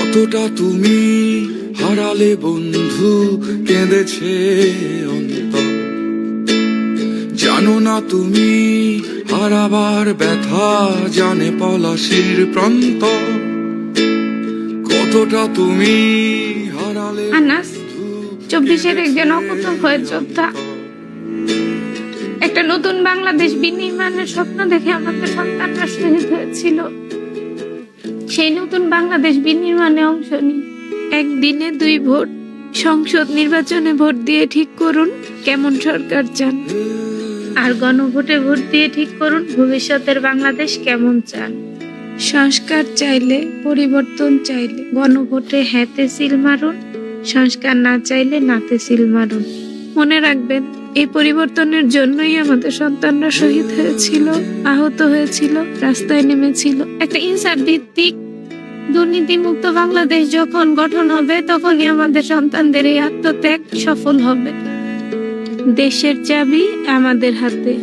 কতটা তুমি হারালে বন্ধু, কেঁদেছে অন্তর। জানো না তুমি হারাবার ব্যথা, জানে পলাশির প্রান্ত। কতটা তুমি হারালে আনাস 24-এর একজন অকুতোভয় যোদ্ধা। একটা নতুন বাংলাদেশ বিনির্মাণের স্বপ্ন দেখে আমাদের সন্তানরা শহীদ হয়েছিল। সেই নতুন বাংলাদেশ বিনির্মাণে অংশ নিই। একদিনে 2 ভোট, সংসদ নির্বাচনে ভোট দিয়ে ঠিক করুন কেমন সরকার চান, আর গণভোটে ভোট দিয়ে ঠিক করুন ভবিষ্যতের বাংলাদেশ কেমন চান। সংস্কার চাইলে, পরিবর্তন চাইলে গণভোটে হ্যাঁতে সিল মারুন, সংস্কার না চাইলে নাতে সিল মারুন। মনে রাখবেন, এই পরিবর্তনের জন্যই আমাদের সন্তানরা শহীদ হয়েছিল, আহত হয়েছিল, রাস্তায় নেমেছিল। একটা ইনসাফ ভিত্তিক দুর্নীতিমুক্ত বাংলাদেশ যখন গঠন হবে, তখনই আমাদের সন্তানদের এই আত্মত্যাগ সফল হবে। দেশের চাবি আমাদের হাতে।